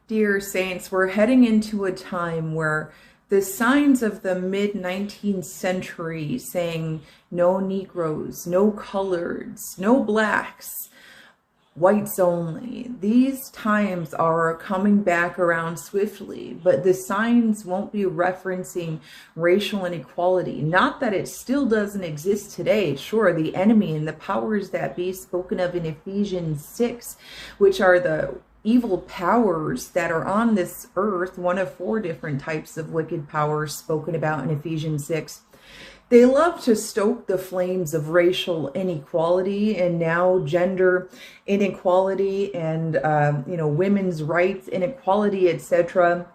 Dear Saints, we're heading into a time where the signs of the mid-19th century saying no Negroes, no coloreds, no blacks, whites only, these times are coming back around swiftly, but the signs won't be referencing racial inequality. Not that it still doesn't exist today. Sure, the enemy and the powers that be spoken of in Ephesians 6, which are the evil powers that are on this earth, one of 4 different types of wicked powers spoken about in Ephesians 6. They love to stoke the flames of racial inequality and now gender inequality and, women's rights inequality, etc.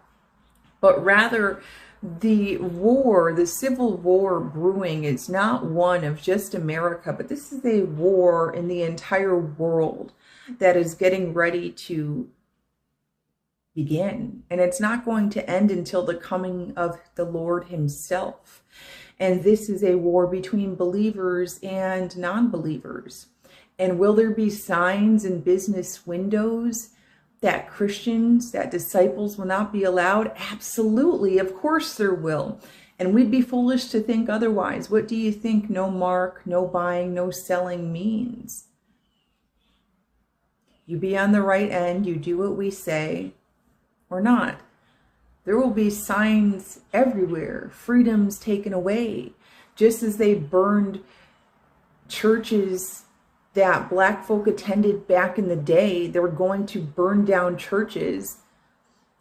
But rather, the war, the civil war brewing is not one of just America, but this is a war in the entire world that is getting ready to begin. And it's not going to end until the coming of the Lord himself. And this is a war between believers and non-believers. And will there be signs in business windows that Christians, that disciples will not be allowed? Absolutely. Of course there will. And we'd be foolish to think otherwise. What do you think no mark, no buying, no selling means? You be on the right end, you do what we say or not. There will be signs everywhere, freedoms taken away, just as they burned churches that black folk attended back in the day. They're going to burn down churches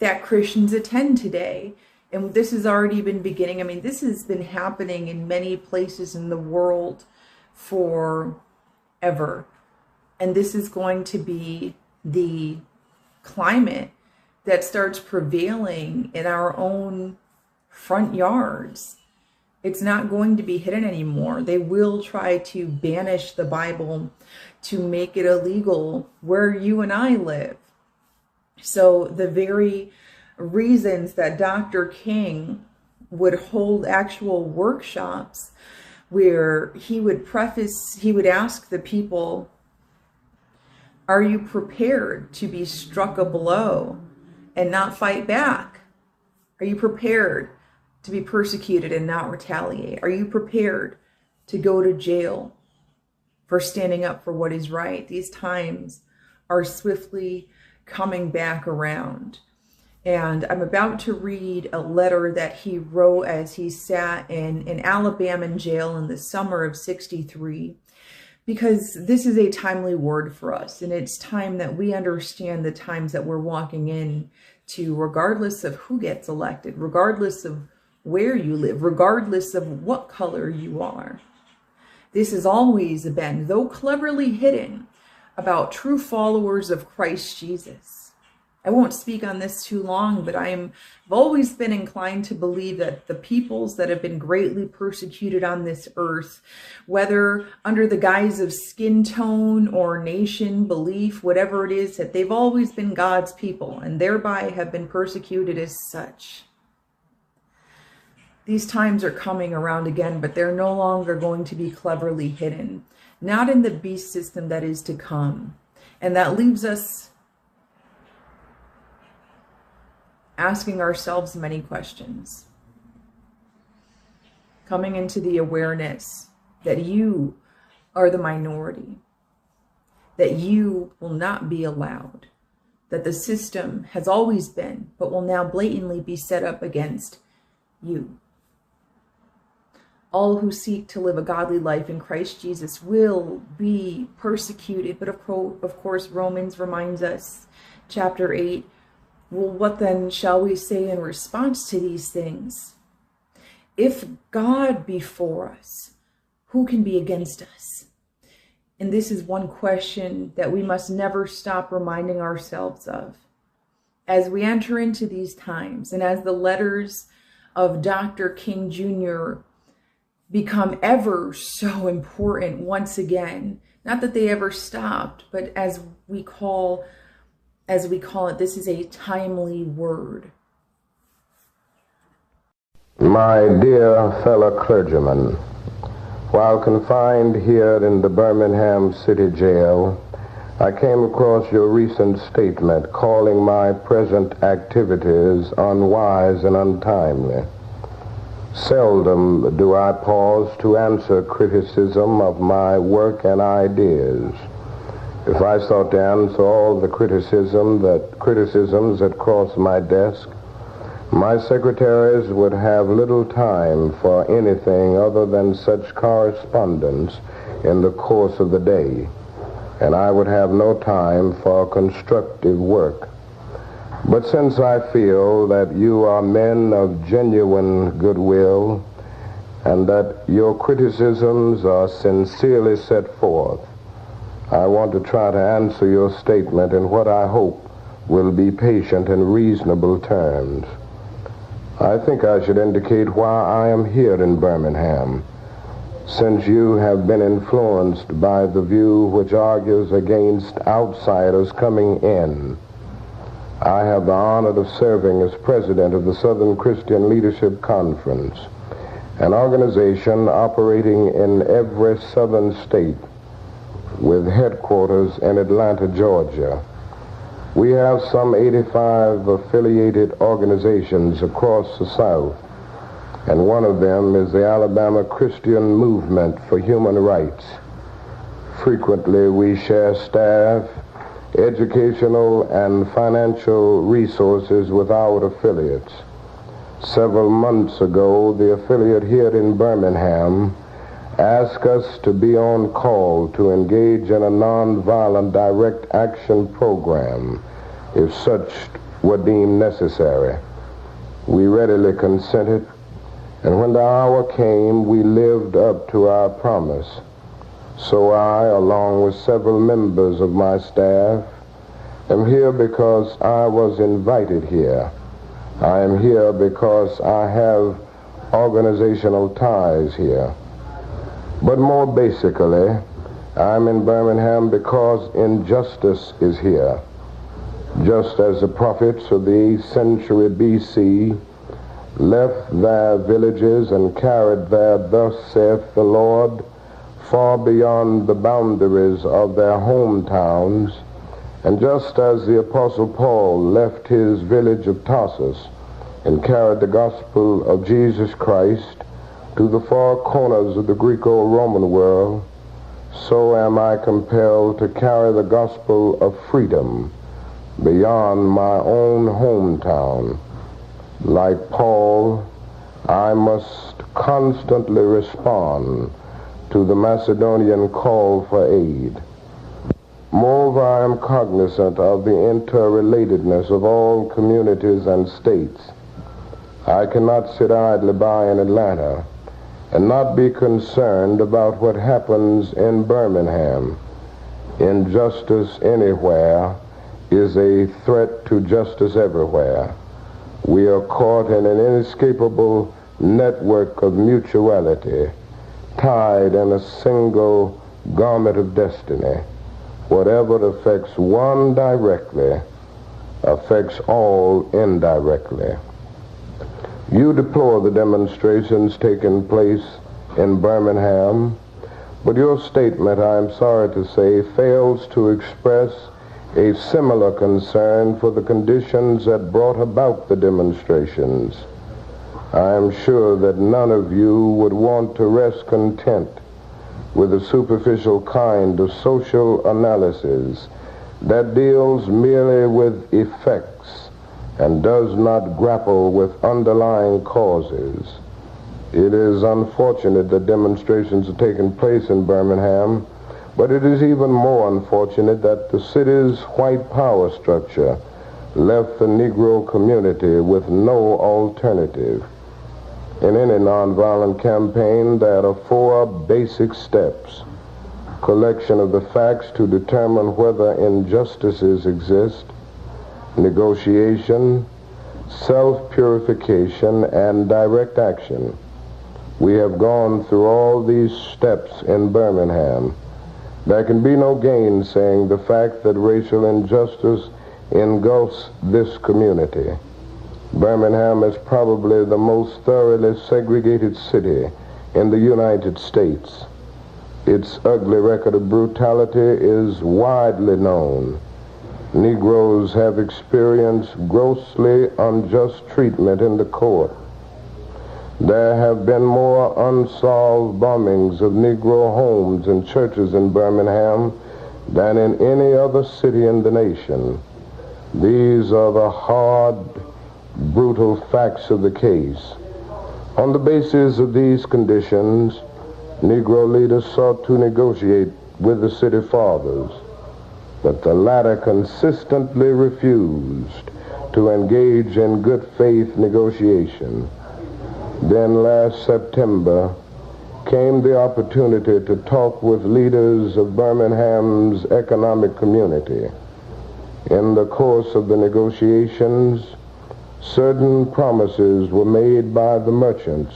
that Christians attend today. And this has already been beginning. I mean, this has been happening in many places in the world forever. And this is going to be the climate that starts prevailing in our own front yards. It's not going to be hidden anymore. They will try to banish the Bible to make it illegal where you and I live. So the very reasons that Dr. King would hold actual workshops where he would ask the people, are you prepared to be struck a blow and not fight back? Are you prepared to be persecuted and not retaliate? Are you prepared to go to jail for standing up for what is right? These times are swiftly coming back around. And I'm about to read a letter that he wrote as he sat in an Alabama jail in the summer of '63. Because this is a timely word for us, and it's time that we understand the times that we're walking in to, regardless of who gets elected, regardless of where you live, regardless of what color you are. This has always been, though cleverly hidden, about true followers of Christ Jesus. I won't speak on this too long, but I've always been inclined to believe that the peoples that have been greatly persecuted on this earth, whether under the guise of skin tone or nation, belief, whatever it is, that they've always been God's people and thereby have been persecuted as such. These times are coming around again, but they're no longer going to be cleverly hidden, not in the beast system that is to come. And that leaves us asking ourselves many questions, coming into the awareness that you are the minority, that you will not be allowed, that the system has always been, but will now blatantly be set up against you. All who seek to live a godly life in Christ Jesus will be persecuted. But of course, Romans reminds us, chapter 8, well, what then shall we say in response to these things? If God be for us, who can be against us? And this is one question that we must never stop reminding ourselves of. As we enter into these times, and as the letters of Dr. King Jr. become ever so important once again, not that they ever stopped, but as we call it, this is a timely word. My dear fellow clergymen, while confined here in the Birmingham City Jail, I came across your recent statement calling my present activities unwise and untimely. Seldom do I pause to answer criticism of my work and ideas. If I sought to answer all the criticisms that cross my desk, my secretaries would have little time for anything other than such correspondence in the course of the day, and I would have no time for constructive work. But since I feel that you are men of genuine goodwill and that your criticisms are sincerely set forth, I want to try to answer your statement in what I hope will be patient and reasonable terms. I think I should indicate why I am here in Birmingham, since you have been influenced by the view which argues against outsiders coming in. I have the honor of serving as president of the Southern Christian Leadership Conference, an organization operating in every southern state with headquarters in Atlanta, Georgia. We have some 85 affiliated organizations across the South, and one of them is the Alabama Christian Movement for Human Rights. Frequently, we share staff, educational, and financial resources with our affiliates. Several months ago, the affiliate here in Birmingham asked us to be on call to engage in a nonviolent direct action program if such were deemed necessary. We readily consented, and when the hour came, we lived up to our promise. So I, along with several members of my staff, am here because I was invited here. I am here because I have organizational ties here. But more basically, I'm in Birmingham because injustice is here. Just as the prophets of the 8th century B.C. left their villages and carried their "Thus saith the Lord" far beyond the boundaries of their hometowns, and just as the Apostle Paul left his village of Tarsus and carried the gospel of Jesus Christ to the far corners of the Greco-Roman world, so am I compelled to carry the gospel of freedom beyond my own hometown. Like Paul, I must constantly respond to the Macedonian call for aid. Moreover, I am cognizant of the interrelatedness of all communities and states. I cannot sit idly by in Atlanta and not be concerned about what happens in Birmingham. Injustice anywhere is a threat to justice everywhere. We are caught in an inescapable network of mutuality, tied in a single garment of destiny. Whatever affects one directly affects all indirectly. You deplore the demonstrations taking place in Birmingham, but your statement, I am sorry to say, fails to express a similar concern for the conditions that brought about the demonstrations. I am sure that none of you would want to rest content with a superficial kind of social analysis that deals merely with effects and does not grapple with underlying causes. It is unfortunate that demonstrations are taking place in Birmingham, but it is even more unfortunate that the city's white power structure left the Negro community with no alternative. In any nonviolent campaign, there are 4 basic steps: collection of the facts to determine whether injustices exist, negotiation, self-purification, and direct action. We have gone through all these steps in Birmingham. There can be no gainsaying the fact that racial injustice engulfs this community. Birmingham is probably the most thoroughly segregated city in the United States. Its ugly record of brutality is widely known. Negroes have experienced grossly unjust treatment in the court. There have been more unsolved bombings of Negro homes and churches in Birmingham than in any other city in the nation. These are the hard, brutal facts of the case. On the basis of these conditions, Negro leaders sought to negotiate with the city fathers, but the latter consistently refused to engage in good faith negotiation. Then last September came the opportunity to talk with leaders of Birmingham's economic community. In the course of the negotiations, certain promises were made by the merchants,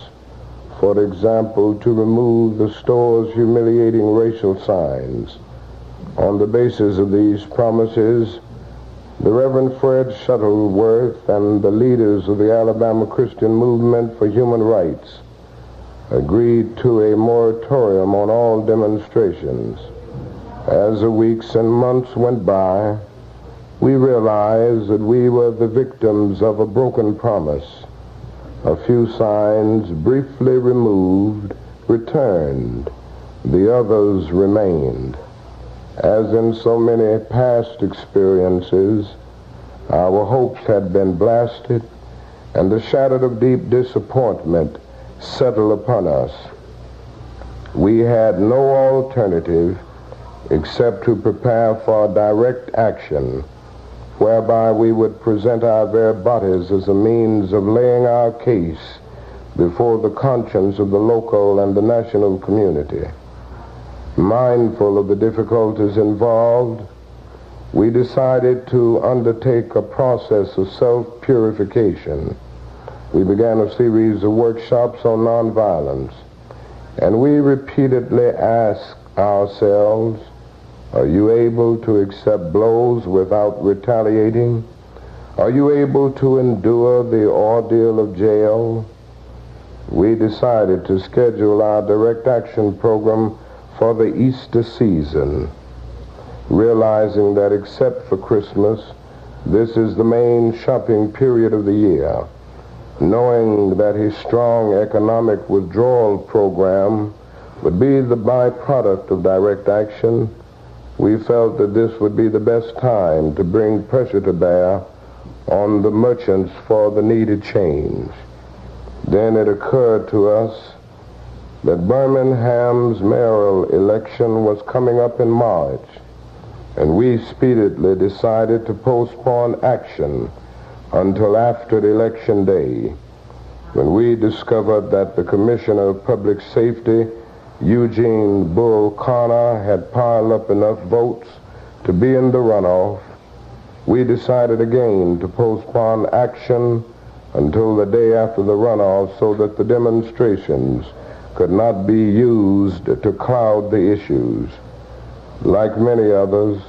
for example, to remove the store's humiliating racial signs. On the basis of these promises, the Reverend Fred Shuttleworth and the leaders of the Alabama Christian Movement for Human Rights agreed to a moratorium on all demonstrations. As the weeks and months went by, we realized that we were the victims of a broken promise. A few signs, briefly removed, returned. The others remained. As in so many past experiences, our hopes had been blasted, and the shadow of deep disappointment settled upon us. We had no alternative except to prepare for direct action, whereby we would present our very bodies as a means of laying our case before the conscience of the local and the national community. Mindful of the difficulties involved, we decided to undertake a process of self-purification. We began a series of workshops on nonviolence, and we repeatedly asked ourselves, are you able to accept blows without retaliating? Are you able to endure the ordeal of jail? We decided to schedule our direct action program for the Easter season, realizing that except for Christmas, this is the main shopping period of the year. Knowing that his strong economic withdrawal program would be the byproduct of direct action, we felt that this would be the best time to bring pressure to bear on the merchants for the needed change. Then it occurred to us that Birmingham's mayoral election was coming up in March, and we speedily decided to postpone action until after the election day, when we discovered that the Commissioner of Public Safety, Eugene Bull Connor, had piled up enough votes to be in the runoff. We decided again to postpone action until the day after the runoff so that the demonstrations could not be used to cloud the issues. Like many others,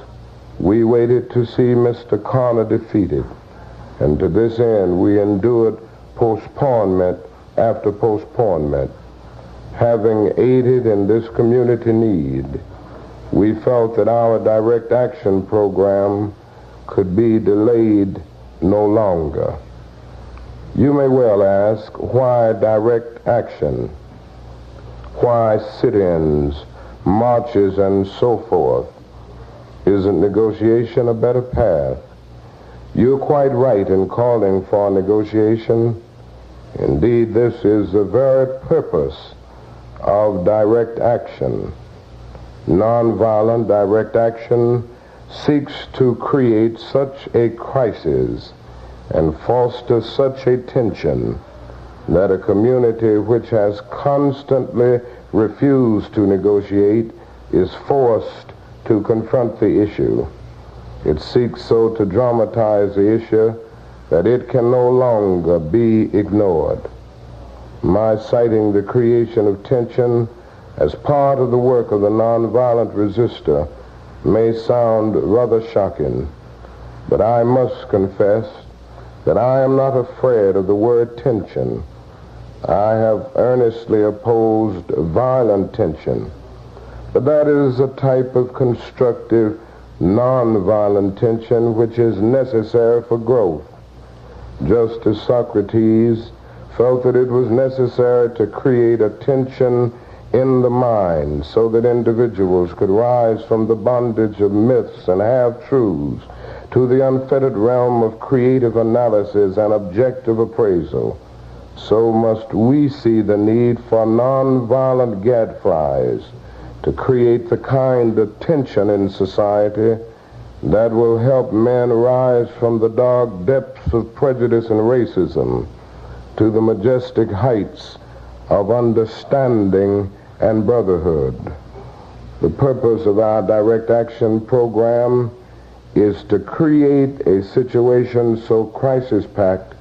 we waited to see Mr. Connor defeated, and to this end we endured postponement after postponement. Having aided in this community need, we felt that our direct action program could be delayed no longer. You may well ask, why direct action? Why sit-ins, marches, and so forth? Isn't negotiation a better path? You're quite right in calling for negotiation. Indeed, this is the very purpose of direct action. Nonviolent direct action seeks to create such a crisis and foster such a tension that a community which has constantly refused to negotiate is forced to confront the issue. It seeks so to dramatize the issue that it can no longer be ignored. My citing the creation of tension as part of the work of the nonviolent resistor may sound rather shocking, but I must confess that I am not afraid of the word tension. I have earnestly opposed violent tension, But that is a type of constructive, nonviolent tension which is necessary for growth. Just as Socrates felt that it was necessary to create a tension in the mind so that individuals could rise from the bondage of myths and half-truths to the unfettered realm of creative analysis and objective appraisal, so must we see the need for nonviolent gadflies to create the kind of tension in society that will help men rise from the dark depths of prejudice and racism to the majestic heights of understanding and brotherhood. The purpose of our direct action program is to create a situation so crisis-packed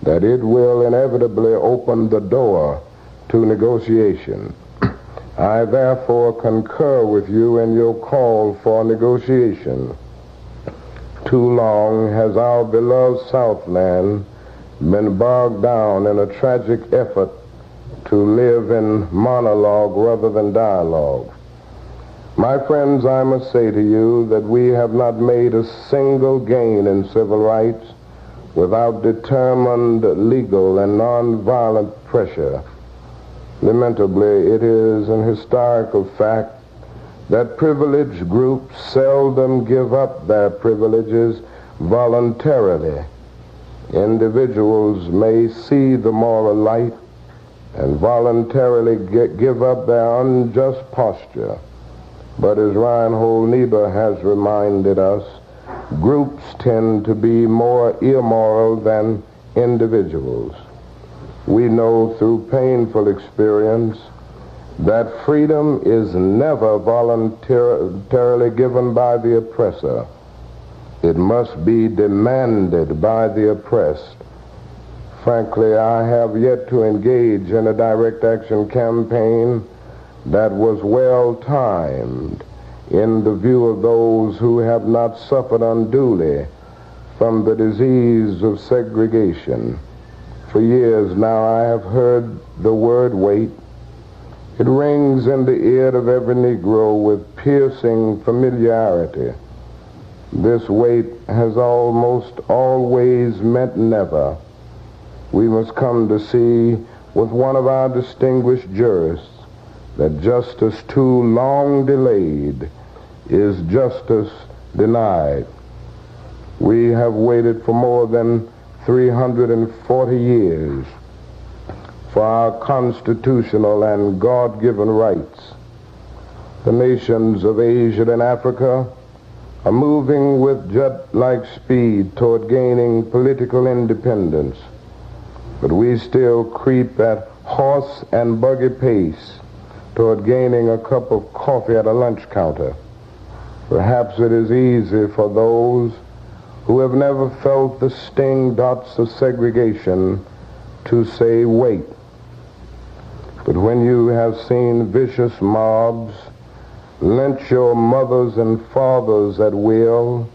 that it will inevitably open the door to negotiation. I therefore concur with you in your call for negotiation. Too long has our beloved Southland been bogged down in a tragic effort to live in monologue rather than dialogue. My friends, I must say to you that we have not made a single gain in civil rights without determined legal and nonviolent pressure. Lamentably, it is an historical fact that privileged groups seldom give up their privileges voluntarily. Individuals may see the moral light and voluntarily give up their unjust posture. But as Reinhold Niebuhr has reminded us, groups tend to be more immoral than individuals. We know through painful experience that freedom is never voluntarily given by the oppressor. It must be demanded by the oppressed. Frankly, I have yet to engage in a direct action campaign that was well-timed in the view of those who have not suffered unduly from the disease of segregation. For years now I have heard the word wait. It rings in the ear of every Negro with piercing familiarity. This wait has almost always meant never. We must come to see with one of our distinguished jurists that justice too long delayed is justice denied. We have waited for more than 340 years for our constitutional and God-given rights. The nations of Asia and Africa are moving with jet-like speed toward gaining political independence, but we still creep at horse and buggy pace toward gaining a cup of coffee at a lunch counter. Perhaps it is easy for those who have never felt the sting dots of segregation to say wait. But when you have seen vicious mobs lynch your mothers and fathers at will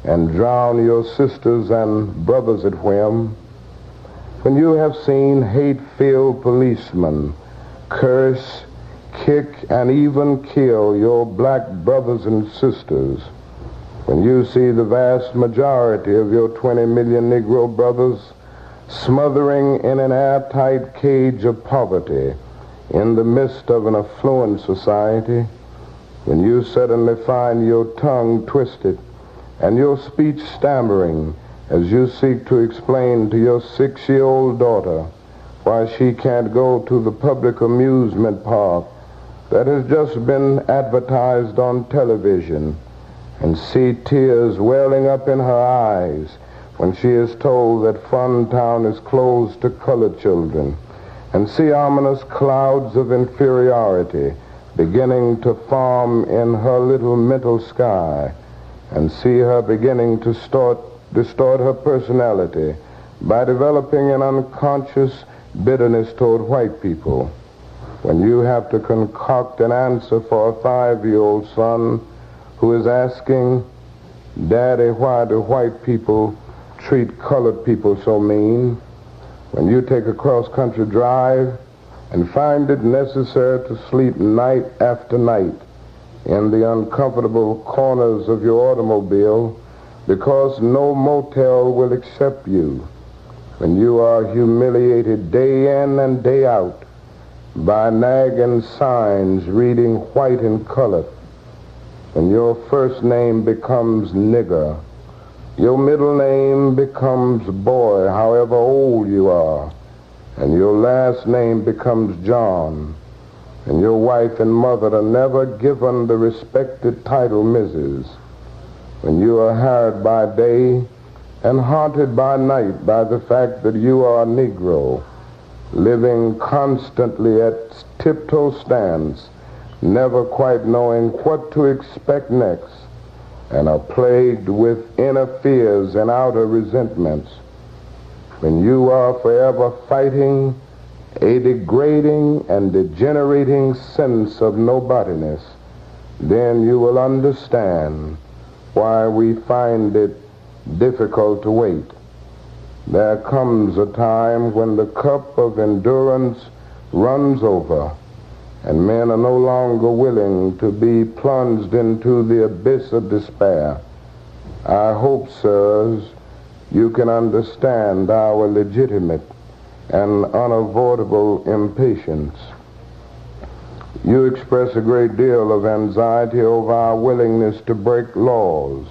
and drown your sisters and brothers at whim, when you have seen hate-filled policemen curse, kick, and even kill your black brothers and sisters, when you see the vast majority of your 20 million Negro brothers smothering in an airtight cage of poverty in the midst of an affluent society, when you suddenly find your tongue twisted and your speech stammering as you seek to explain to your 6-year-old daughter why she can't go to the public amusement park that has just been advertised on television, and see tears welling up in her eyes when she is told that Funtown is closed to colored children, and see ominous clouds of inferiority beginning to form in her little mental sky, and see her beginning to distort her personality by developing an unconscious bitterness toward white people. When you have to concoct an answer for a 5-year-old son who is asking, "Daddy, why do white people treat colored people so mean?" When you take a cross-country drive and find it necessary to sleep night after night in the uncomfortable corners of your automobile because no motel will accept you, when you are humiliated day in and day out by nagging signs reading white in color, when your first name becomes nigger, your middle name becomes boy, however old you are, and your last name becomes John, and your wife and mother are never given the respected title Mrs., when you are harried by day and haunted by night by the fact that you are a Negro, living constantly at tiptoe stance, never quite knowing what to expect next, and are plagued with inner fears and outer resentments, when you are forever fighting a degrading and degenerating sense of nobodiness, then you will understand why we find it difficult to wait. There comes a time when the cup of endurance runs over, and men are no longer willing to be plunged into the abyss of despair. I hope, sirs, you can understand our legitimate and unavoidable impatience. You express a great deal of anxiety over our willingness to break laws.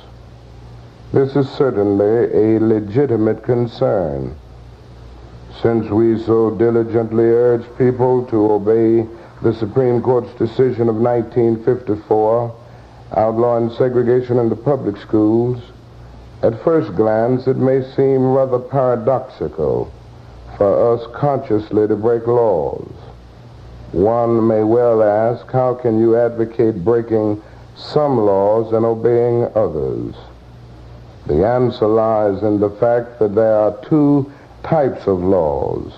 This is certainly a legitimate concern. Since we so diligently urge people to obey the Supreme Court's decision of 1954 outlawing segregation in the public schools, at first glance it may seem rather paradoxical for us consciously to break laws. One may well ask, how can you advocate breaking some laws and obeying others? The answer lies in the fact that there are two types of laws,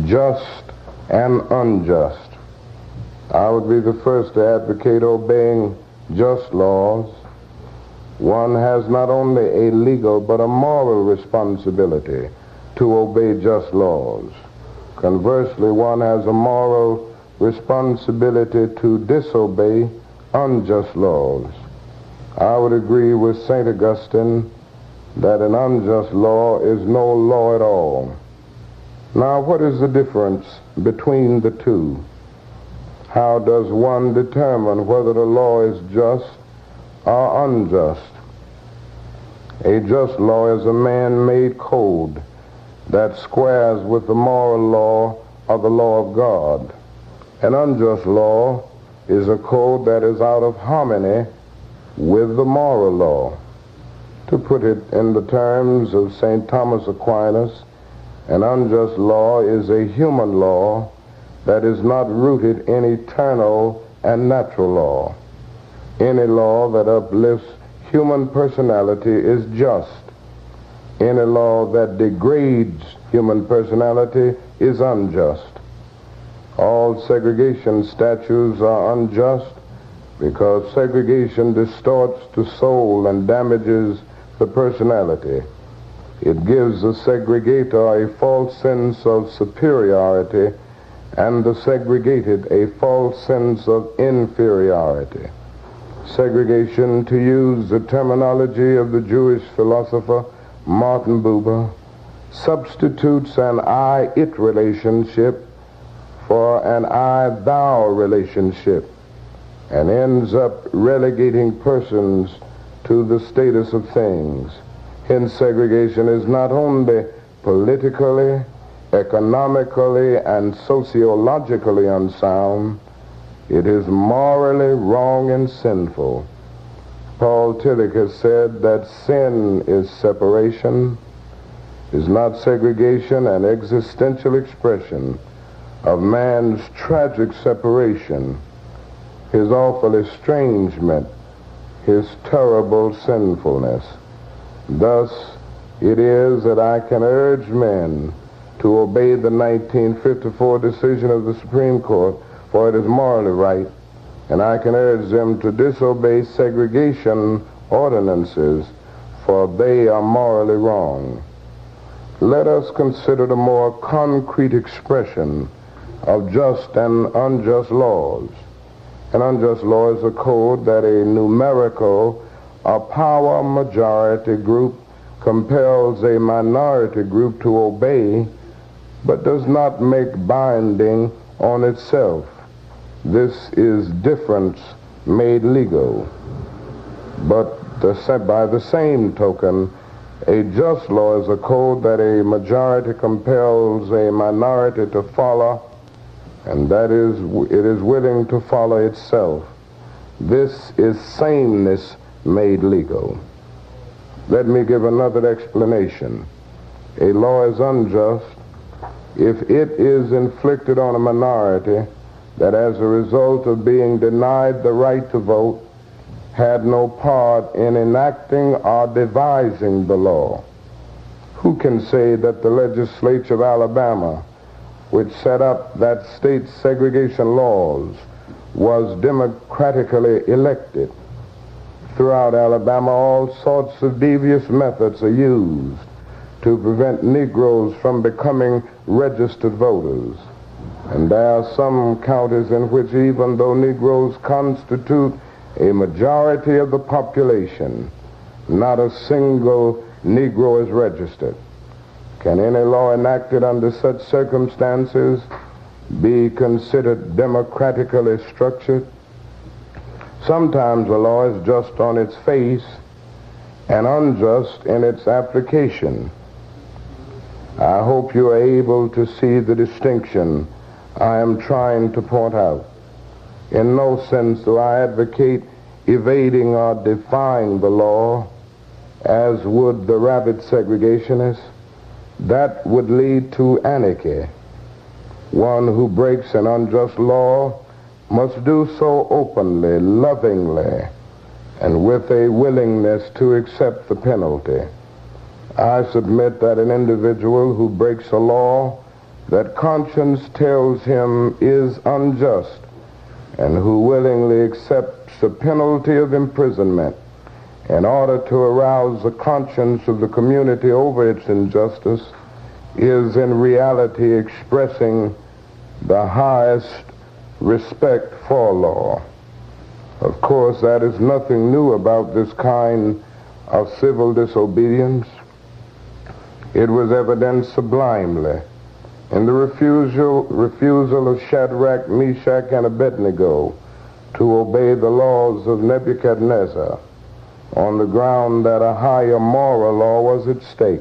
just and unjust. I would be the first to advocate obeying just laws. One has not only a legal but a moral responsibility to obey just laws. Conversely, one has a moral responsibility to disobey unjust laws. I would agree with St. Augustine that an unjust law is no law at all. Now, what is the difference between the two? How does one determine whether the law is just or unjust? A just law is a man-made code that squares with the moral law or the law of God. An unjust law is a code that is out of harmony with the moral law. To put it in the terms of St. Thomas Aquinas, an unjust law is a human law that is not rooted in eternal and natural law. Any law that uplifts human personality is just. Any law that degrades human personality is unjust. All segregation statutes are unjust because segregation distorts the soul and damages the personality. It gives the segregator a false sense of superiority and the segregated a false sense of inferiority. Segregation, to use the terminology of the Jewish philosopher Martin Buber, substitutes an I-it relationship for an I-thou relationship and ends up relegating persons to the status of things. Hence, segregation is not only politically, economically, and sociologically unsound, it is morally wrong and sinful. Paul Tillich has said that sin is separation, is not segregation, an existential expression of man's tragic separation, his awful estrangement, his terrible sinfulness. Thus, it is that I can urge men to obey the 1954 decision of the Supreme Court, for it is morally right, and I can urge them to disobey segregation ordinances, for they are morally wrong. Let us consider the more concrete expression of just and unjust laws. An unjust law is a code that a numerical or power majority group compels a minority group to obey, but does not make binding on itself. This is difference made legal. But by the same token, a just law is a code that a majority compels a minority to follow, and that is, it is willing to follow itself. This is sameness made legal. Let me give another explanation. A law is unjust if it is inflicted on a minority that as a result of being denied the right to vote had no part in enacting or devising the law. Who can say that the legislature of Alabama, which set up that state's segregation laws, was democratically elected? Throughout Alabama, all sorts of devious methods are used to prevent Negroes from becoming registered voters. And there are some counties in which, even though Negroes constitute a majority of the population, not a single Negro is registered. Can any law enacted under such circumstances be considered democratically structured? Sometimes a law is just on its face and unjust in its application. I hope you are able to see the distinction I am trying to point out. In no sense do I advocate evading or defying the law, as would the rabid segregationists. That would lead to anarchy. One who breaks an unjust law must do so openly, lovingly, and with a willingness to accept the penalty. I submit that an individual who breaks a law that conscience tells him is unjust and who willingly accepts the penalty of imprisonment in order to arouse the conscience of the community over its injustice is in reality expressing the highest respect for law. Of course, that is nothing new about this kind of civil disobedience. It was evidenced sublimely in the refusal of Shadrach, Meshach, and Abednego to obey the laws of Nebuchadnezzar on the ground that a higher moral law was at stake.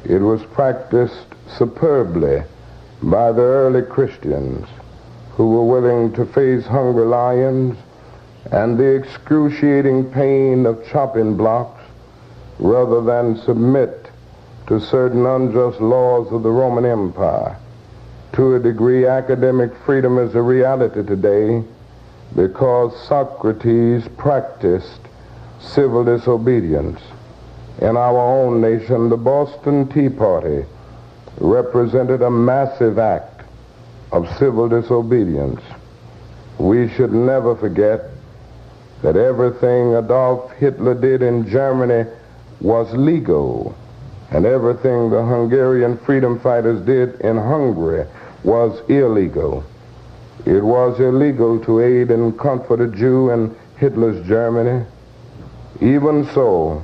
It was practiced superbly by the early Christians who were willing to face hungry lions and the excruciating pain of chopping blocks rather than submit to certain unjust laws of the Roman Empire. To a degree, academic freedom is a reality today because Socrates practiced civil disobedience. In our own nation, the Boston Tea Party represented a massive act of civil disobedience. We should never forget that everything Adolf Hitler did in Germany was legal, and everything the Hungarian freedom fighters did in Hungary was illegal. It was illegal to aid and comfort a Jew in Hitler's Germany. Even so,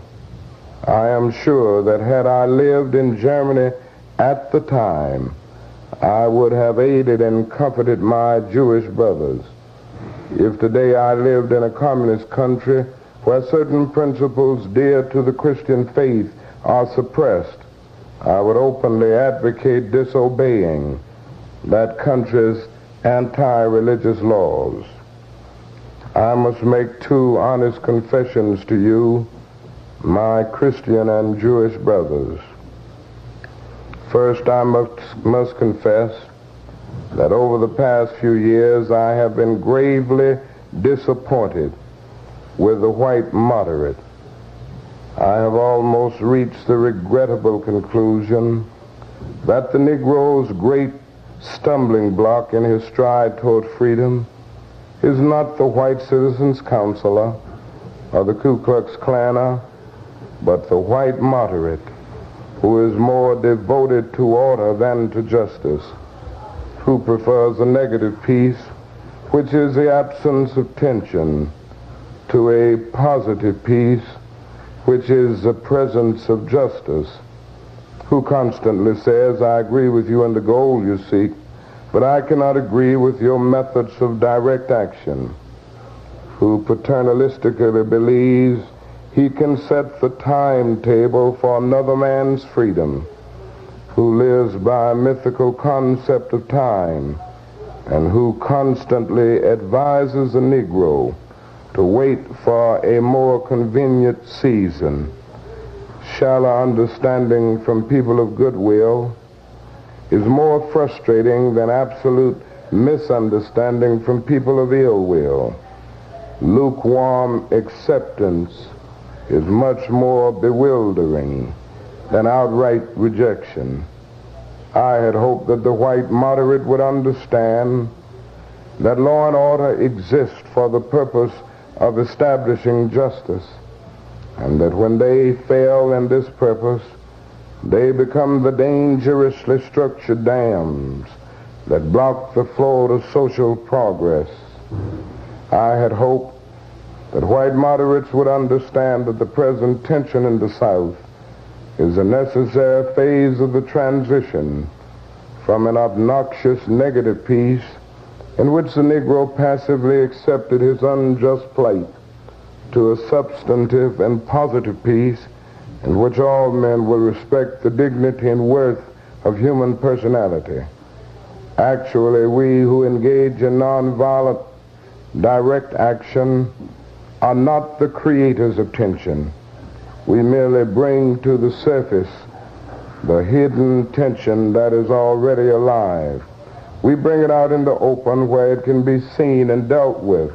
I am sure that had I lived in Germany at the time, I would have aided and comforted my Jewish brothers. If today I lived in a communist country where certain principles dear to the Christian faith are suppressed, I would openly advocate disobeying that country's anti-religious laws. I must make two honest confessions to you, my Christian and Jewish brothers. First, I must confess that over the past few years I have been gravely disappointed with the white moderate. I have almost reached the regrettable conclusion that the Negro's great stumbling block in his stride toward freedom is not the white citizens' counselor or the Ku Klux Klaner, but the white moderate who is more devoted to order than to justice. who prefers a negative peace, which is the absence of tension, to a positive peace, which is the presence of justice, who constantly says, I agree with you in the goal you seek, but I cannot agree with your methods of direct action, who paternalistically believes he can set the timetable for another man's freedom, who lives by a mythical concept of time, and who constantly advises the Negro to wait for a more convenient season. Shallow understanding from people of goodwill is more frustrating than absolute misunderstanding from people of ill will. Lukewarm acceptance is much more bewildering than outright rejection. I had hoped that the white moderate would understand that law and order exist for the purpose of establishing justice, and that when they fail in this purpose, they become the dangerously structured dams that block the flow of social progress. I had hoped that white moderates would understand that the present tension in the South is a necessary phase of the transition from an obnoxious negative peace in which the Negro passively accepted his unjust plight to a substantive and positive peace in which all men will respect the dignity and worth of human personality. Actually, we who engage in nonviolent direct action are not the creators of tension. We merely bring to the surface the hidden tension that is already alive. We bring it out in the open where it can be seen and dealt with,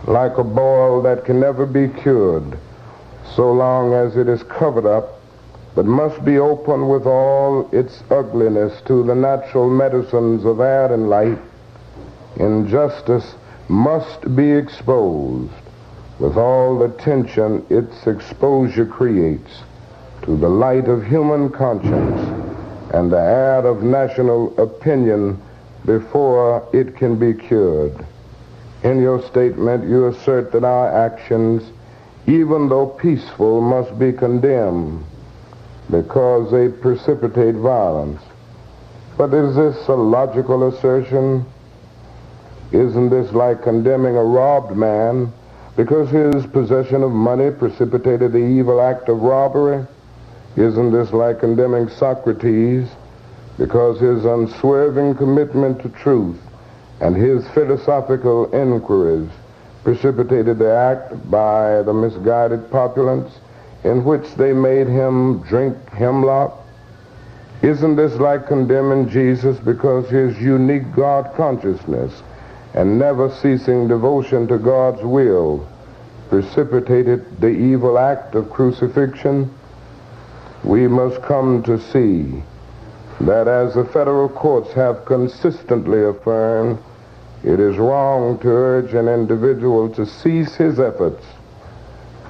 like a boil that can never be cured so long as it is covered up, but must be open with all its ugliness to the natural medicines of air and light. Injustice must be exposed with all the tension its exposure creates to the light of human conscience and the air of national opinion before it can be cured. In your statement, you assert that our actions, even though peaceful, must be condemned because they precipitate violence. But is this a logical assertion? Isn't this like condemning a robbed man because his possession of money precipitated the evil act of robbery? Isn't this like condemning Socrates because his unswerving commitment to truth and his philosophical inquiries precipitated the act by the misguided populace in which they made him drink hemlock? Isn't this like condemning Jesus because his unique God consciousness and never ceasing devotion to God's will precipitated the evil act of crucifixion? We must come to see that, as the federal courts have consistently affirmed, it is wrong to urge an individual to cease his efforts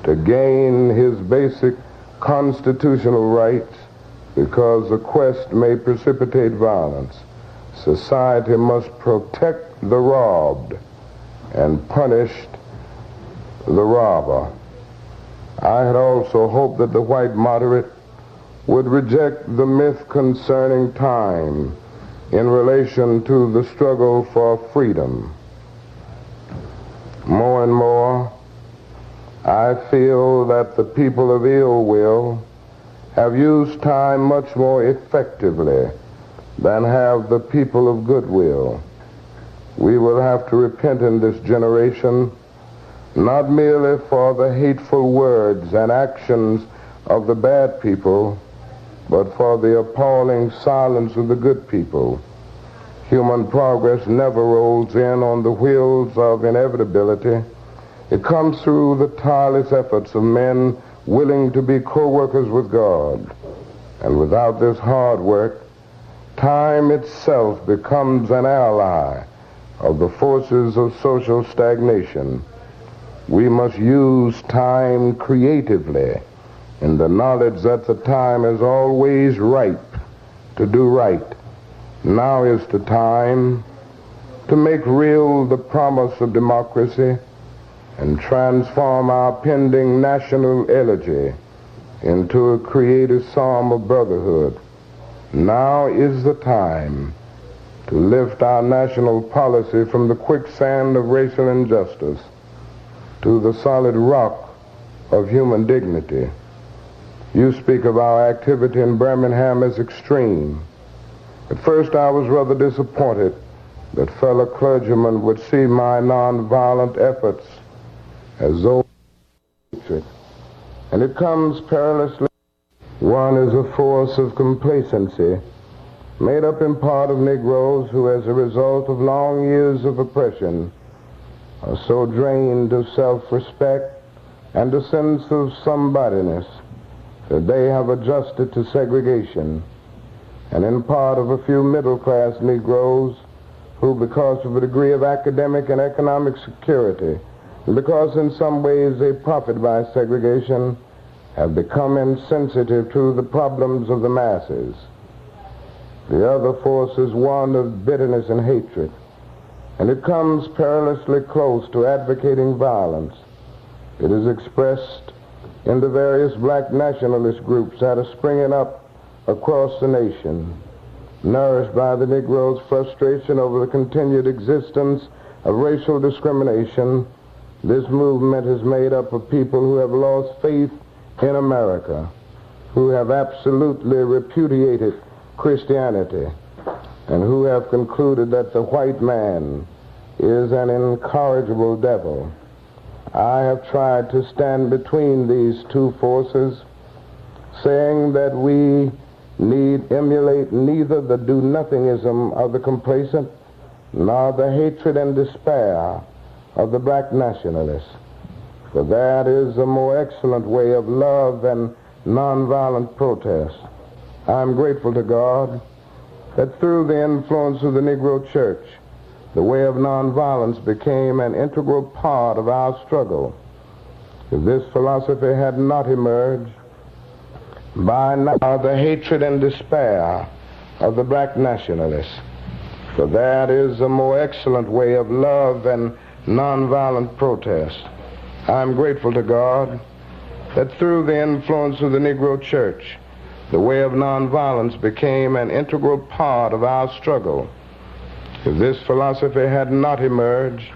to gain his basic constitutional rights because the quest may precipitate violence. Society must protect the robbed and punish the robber. I had also hoped that the white moderate would reject the myth concerning time in relation to the struggle for freedom. More and more, I feel that the people of ill will have used time much more effectively than have the people of goodwill. We will have to repent in this generation, not merely for the hateful words and actions of the bad people, but for the appalling silence of the good people. Human progress never rolls in on the wheels of inevitability. It comes through the tireless efforts of men willing to be co-workers with God. And without this hard work, time itself becomes an ally of the forces of social stagnation. We must use time creatively in the knowledge that the time is always ripe to do right. Now is the time to make real the promise of democracy and transform our pending national elegy into a creative psalm of brotherhood. Now is the time to lift our national policy from the quicksand of racial injustice to the solid rock of human dignity. You speak of our activity in Birmingham as extreme. At first I was rather disappointed that fellow clergymen would see my nonviolent efforts as though hatred. And it comes perilously. One is a force of complacency, made up in part of Negroes who, as a result of long years of oppression, are so drained of self-respect and a sense of somebodyness that they have adjusted to segregation, and in part of a few middle-class Negroes who, because of a degree of academic and economic security, and because in some ways they profit by segregation, have become insensitive to the problems of the masses. The other force is one of bitterness and hatred, and it comes perilously close to advocating violence. It is expressed in the various black nationalist groups that are springing up across the nation, nourished by the Negro's frustration over the continued existence of racial discrimination. This movement is made up of people who have lost faith in America, who have absolutely repudiated Christianity, and who have concluded that the white man is an incorrigible devil. I have tried to stand between these two forces, saying that we need emulate neither the do-nothingism of the complacent nor the hatred and despair of the black nationalists. For that is a more excellent way of love and nonviolent protest. I am grateful to God that through the influence of the Negro Church, the way of nonviolence became an integral part of our struggle. If this philosophy had not emerged, by now the hatred and despair of the black nationalists. For that is a more excellent way of love and nonviolent protest. I am grateful to God that through the influence of the Negro Church, the way of nonviolence became an integral part of our struggle. If this philosophy had not emerged,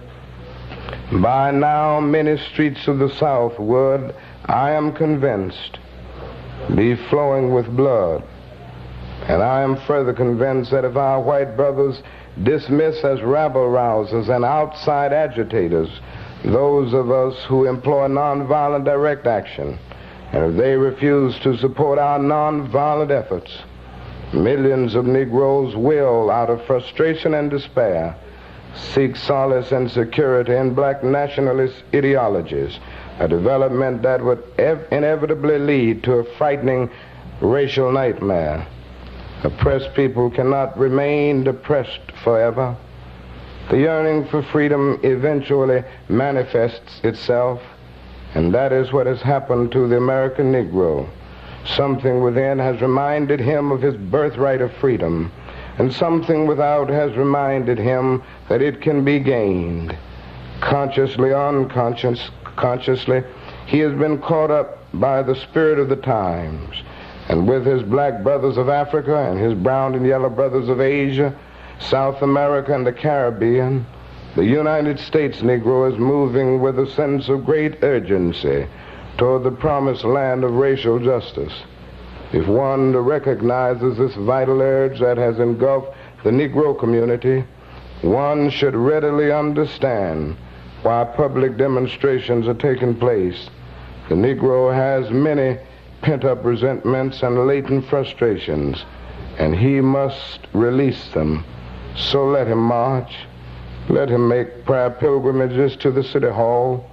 by now many streets of the South would, I am convinced, be flowing with blood. And I am further convinced that if our white brothers dismiss as rabble-rousers and outside agitators those of us who employ nonviolent direct action, and if they refuse to support our nonviolent efforts, millions of Negroes will, out of frustration and despair, seek solace and security in black nationalist ideologies, a development that would inevitably lead to a frightening racial nightmare. Oppressed people cannot remain depressed forever. The yearning for freedom eventually manifests itself, and that is what has happened to the American Negro. Something within has reminded him of his birthright of freedom, and something without has reminded him that it can be gained. Consciously, unconsciously, he has been caught up by the spirit of the times, and with his black brothers of Africa and his brown and yellow brothers of Asia, South America, and the Caribbean, the United States Negro is moving with a sense of great urgency toward the promised land of racial justice. If one recognizes this vital urge that has engulfed the Negro community, one should readily understand why public demonstrations are taking place. The Negro has many pent-up resentments and latent frustrations, and he must release them. So let him march. Let him make prayer pilgrimages to the city hall.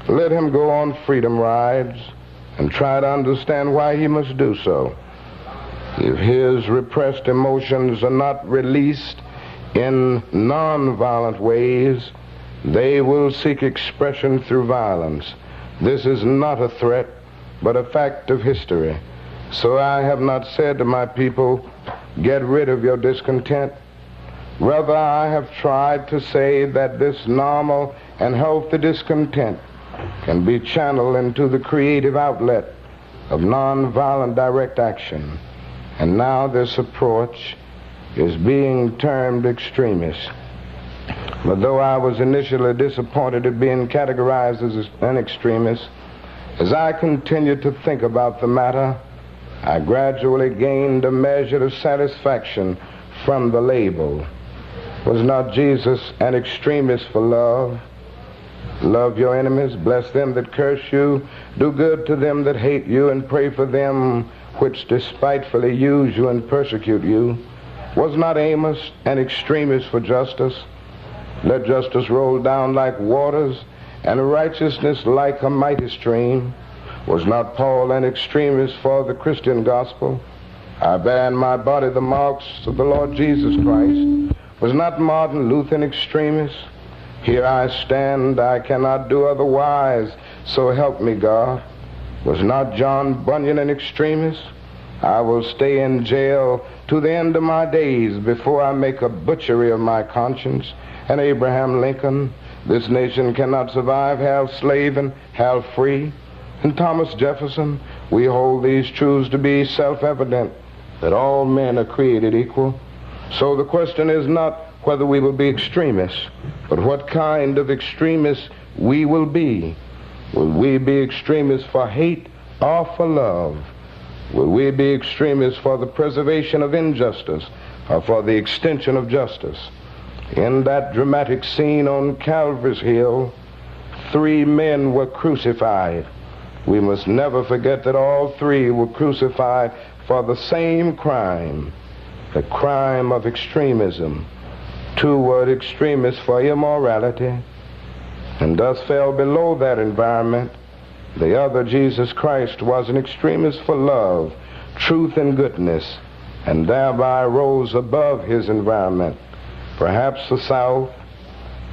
Let him go on freedom rides and try to understand why he must do so. If his repressed emotions are not released in nonviolent ways, they will seek expression through violence. This is not a threat, but a fact of history. So I have not said to my people, get rid of your discontent. Rather, I have tried to say that this normal and healthy discontent can be channeled into the creative outlet of nonviolent direct action. And now this approach is being termed extremist. But though I was initially disappointed at being categorized as an extremist, as I continued to think about the matter, I gradually gained a measure of satisfaction from the label. Was not Jesus an extremist for love? Love your enemies, bless them that curse you, do good to them that hate you, and pray for them which despitefully use you and persecute you. Was not Amos an extremist for justice? Let justice roll down like waters, and righteousness like a mighty stream. Was not Paul an extremist for the Christian gospel? I bear in my body the marks of the Lord Jesus Christ. Was not Martin Luther an extremist? Here I stand, I cannot do otherwise, so help me God. Was not John Bunyan an extremist? I will stay in jail to the end of my days before I make a butchery of my conscience. And Abraham Lincoln, this nation cannot survive half slave and half free. And Thomas Jefferson, we hold these truths to be self-evident, that all men are created equal. So the question is not whether we will be extremists, but what kind of extremists we will be. Will we be extremists for hate or for love? Will we be extremists for the preservation of injustice or for the extension of justice? In that dramatic scene on Calvary's Hill, 3 men were crucified. We must never forget that all 3 were crucified for the same crime, the crime of extremism. 2 were extremists for immorality, and thus fell below that environment. The other, Jesus Christ, was an extremist for love, truth, and goodness, and thereby rose above his environment. Perhaps the South,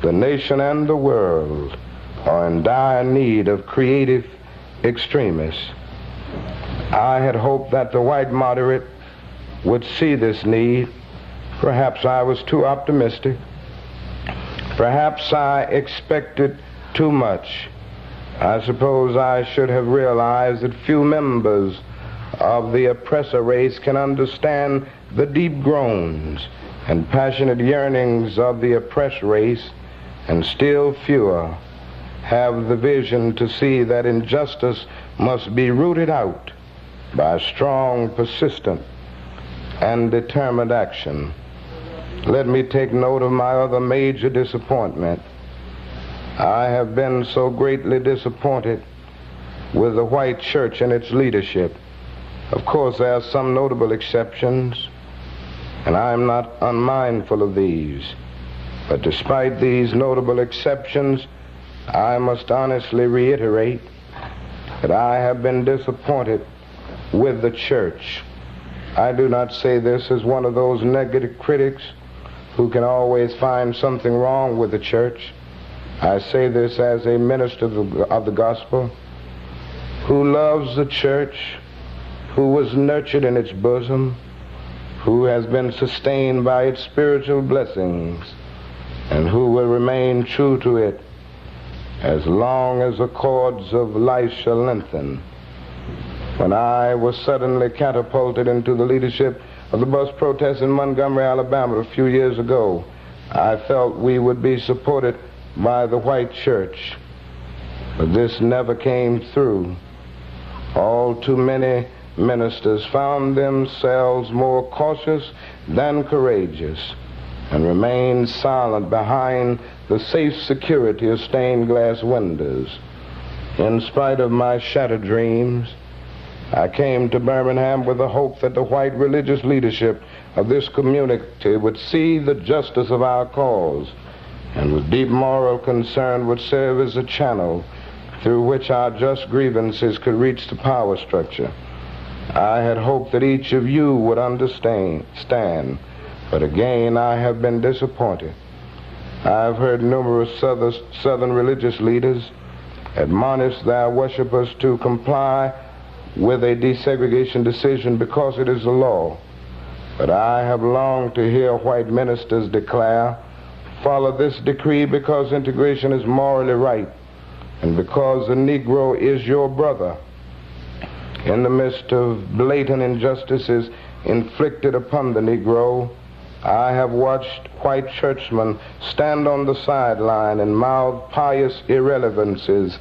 the nation, and the world are in dire need of creative extremists. I had hoped that the white moderate would see this need. Perhaps I was too optimistic. Perhaps I expected too much. I suppose I should have realized that few members of the oppressor race can understand the deep groans and passionate yearnings of the oppressed race, and still fewer have the vision to see that injustice must be rooted out by strong, persistent, and determined action. Let me take note of my other major disappointment. I have been so greatly disappointed with the white church and its leadership. Of course, there are some notable exceptions, and I am not unmindful of these. But despite these notable exceptions, I must honestly reiterate that I have been disappointed with the church. I do not say this as one of those negative critics who can always find something wrong with the church. I say this as a minister of the gospel who loves the church, who was nurtured in its bosom, who has been sustained by its spiritual blessings, and who will remain true to it as long as the cords of life shall lengthen. When I was suddenly catapulted into the leadership of the bus protest in Montgomery, Alabama a few years ago, I felt we would be supported by the white church. But this never came through. All too many ministers found themselves more cautious than courageous and remained silent behind the safe security of stained glass windows. In spite of my shattered dreams, I came to Birmingham with the hope that the white religious leadership of this community would see the justice of our cause and with deep moral concern would serve as a channel through which our just grievances could reach the power structure. I had hoped that each of you would understand, but again I have been disappointed. I've heard numerous southern religious leaders admonish their worshipers to comply with a desegregation decision because it is the law. But I have longed to hear white ministers declare, follow this decree because integration is morally right and because the Negro is your brother. In the midst of blatant injustices inflicted upon the Negro, I have watched white churchmen stand on the sideline and mouth pious irrelevancies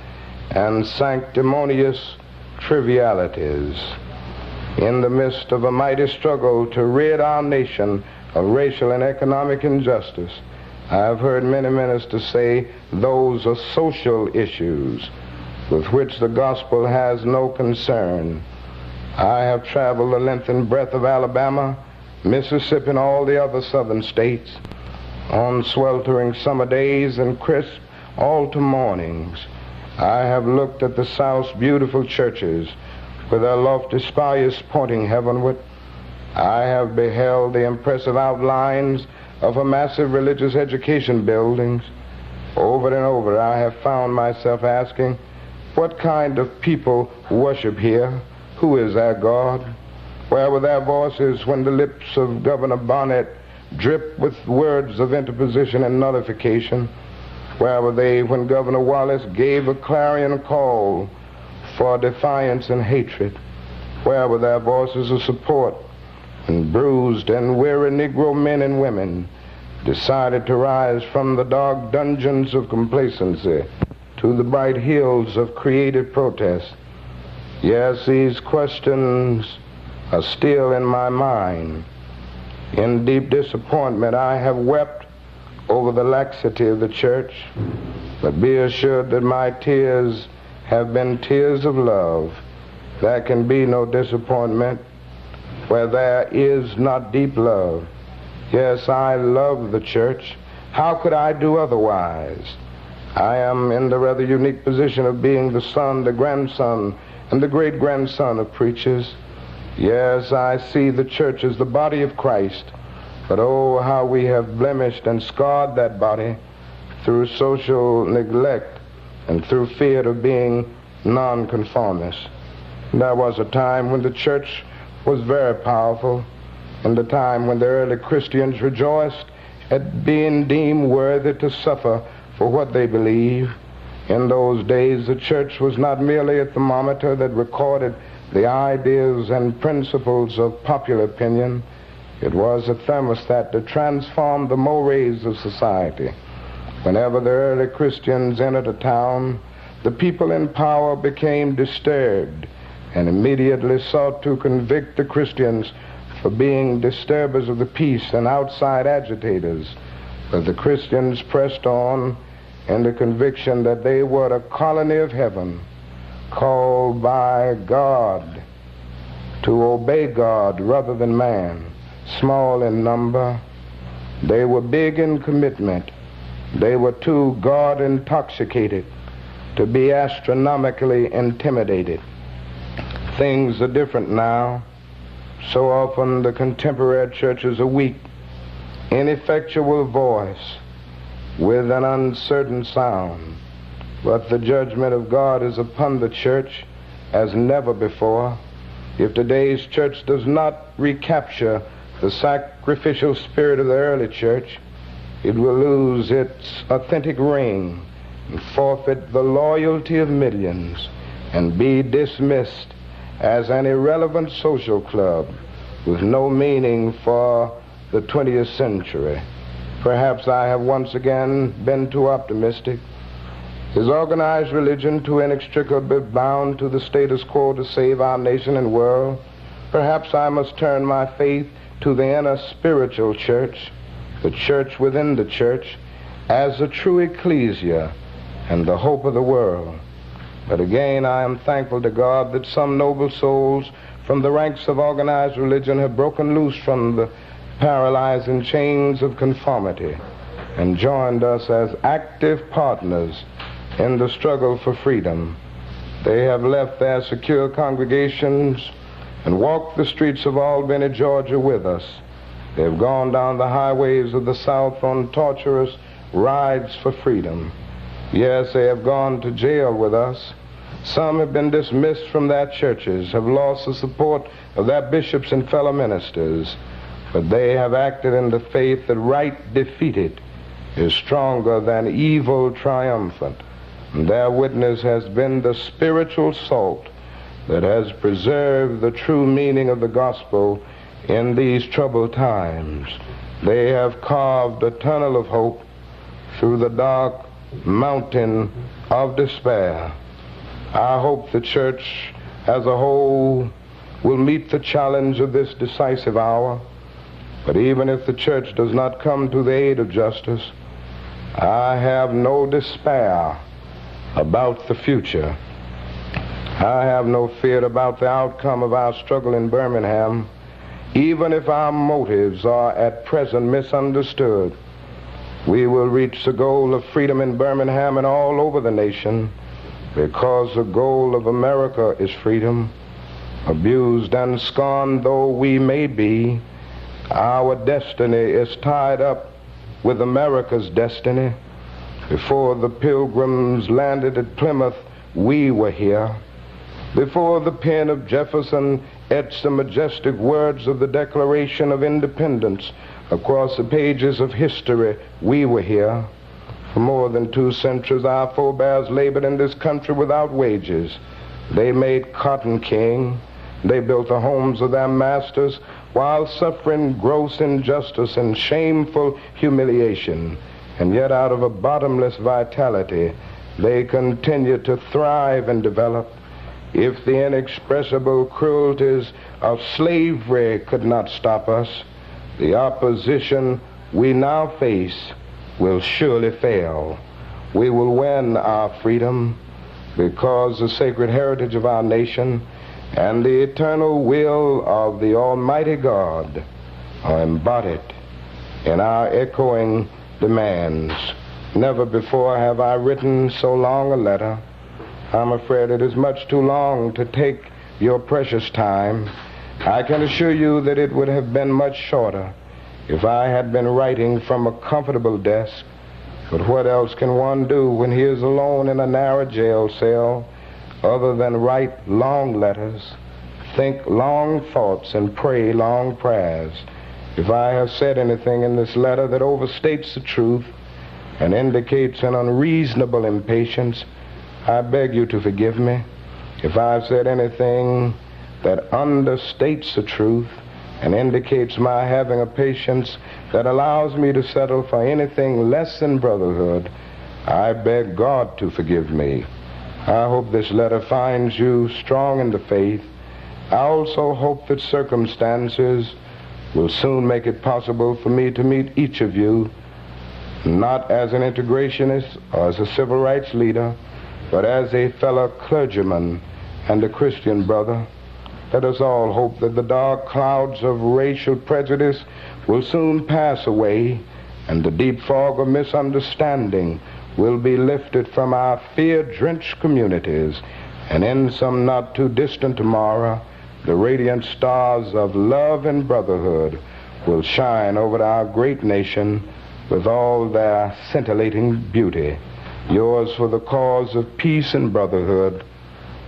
and sanctimonious trivialities. In the midst of a mighty struggle to rid our nation of racial and economic injustice, I have heard many ministers say those are social issues with which the gospel has no concern. I have traveled the length and breadth of Alabama, Mississippi, and all the other southern states on sweltering summer days and crisp autumn mornings. I have looked at the South's beautiful churches with their lofty spires pointing heavenward. I have beheld the impressive outlines of a massive religious education buildings. Over and over I have found myself asking, what kind of people worship here? Who is their God? Where were their voices when the lips of Governor Barnett dripped with words of interposition and nullification? Where were they when Governor Wallace gave a clarion call for defiance and hatred? Where were their voices of support when bruised and weary Negro men and women decided to rise from the dark dungeons of complacency to the bright hills of creative protest? Yes, these questions are still in my mind. In deep disappointment, I have wept over the laxity of the church, but be assured that my tears have been tears of love. There can be no disappointment where there is not deep love. Yes, I love the church. How could I do otherwise? I am in the rather unique position of being the son, the grandson, and the great-grandson of preachers. Yes, I see the church as the body of Christ, but oh, how we have blemished and scarred that body through social neglect and through fear of being nonconformists. There was a time when the church was very powerful, and a time when the early Christians rejoiced at being deemed worthy to suffer for what they believe. In those days, the church was not merely a thermometer that recorded the ideas and principles of popular opinion. It was a thermostat that transformed the mores of society. Whenever the early Christians entered a town, the people in power became disturbed and immediately sought to convict the Christians for being disturbers of the peace and outside agitators. But the Christians pressed on in the conviction that they were a colony of heaven, called by God to obey God rather than man. Small in number, they were big in commitment. They were too God intoxicated to be astronomically intimidated. Things are different now. So often the contemporary church is a weak, ineffectual voice with an uncertain sound. But the judgment of God is upon the church as never before. If today's church does not recapture the sacrificial spirit of the early church, it will lose its authentic ring and forfeit the loyalty of millions and be dismissed as an irrelevant social club with no meaning for the 20th century. Perhaps I have once again been too optimistic. Is organized religion too inextricably bound to the status quo to save our nation and world? Perhaps I must turn my faith to the inner spiritual church, the church within the church, as a true ecclesia and the hope of the world. But again, I am thankful to God that some noble souls from the ranks of organized religion have broken loose from the paralyzing chains of conformity and joined us as active partners in the struggle for freedom. They have left their secure congregations and walked the streets of Albany, Georgia with us. They have gone down the highways of the South on torturous rides for freedom. Yes, they have gone to jail with us. Some have been dismissed from their churches, have lost the support of their bishops and fellow ministers. but they have acted in the faith that right defeated is stronger than evil triumphant. And their witness has been the spiritual salt that has preserved the true meaning of the gospel in these troubled times. They have carved a tunnel of hope through the dark mountain of despair. I hope the church as a whole will meet the challenge of this decisive hour. But even if the church does not come to the aid of justice, I have no despair about the future. I have no fear about the outcome of our struggle in Birmingham, even if our motives are at present misunderstood. We will reach the goal of freedom in Birmingham and all over the nation, because the goal of America is freedom. Abused and scorned though we may be, our destiny is tied up with America's destiny. Before the Pilgrims landed at Plymouth, we were here. Before the pen of Jefferson etched the majestic words of the Declaration of Independence across the pages of history, we were here. For more than 2 centuries, our forebears labored in this country without wages. They made cotton king. They built the homes of their masters while suffering gross injustice and shameful humiliation. And yet out of a bottomless vitality, they continued to thrive and develop. If the inexpressible cruelties of slavery could not stop us, the opposition we now face will surely fail. We will win our freedom because the sacred heritage of our nation and the eternal will of the Almighty God are embodied in our echoing demands. Never before have I written so long a letter. I'm afraid it is much too long to take your precious time. I can assure you that it would have been much shorter if I had been writing from a comfortable desk. But what else can one do when he is alone in a narrow jail cell other than write long letters, think long thoughts, and pray long prayers? If I have said anything in this letter that overstates the truth and indicates an unreasonable impatience, I beg you to forgive me. If I've said anything that understates the truth and indicates my having a patience that allows me to settle for anything less than brotherhood, I beg God to forgive me. I hope this letter finds you strong in the faith. I also hope that circumstances will soon make it possible for me to meet each of you, not as an integrationist or as a civil rights leader, but as a fellow clergyman and a Christian brother. Let us all hope that the dark clouds of racial prejudice will soon pass away and the deep fog of misunderstanding will be lifted from our fear-drenched communities, and in some not too distant tomorrow, the radiant stars of love and brotherhood will shine over our great nation with all their scintillating beauty. Yours for the cause of peace and brotherhood,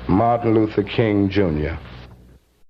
Martin Luther King, Jr.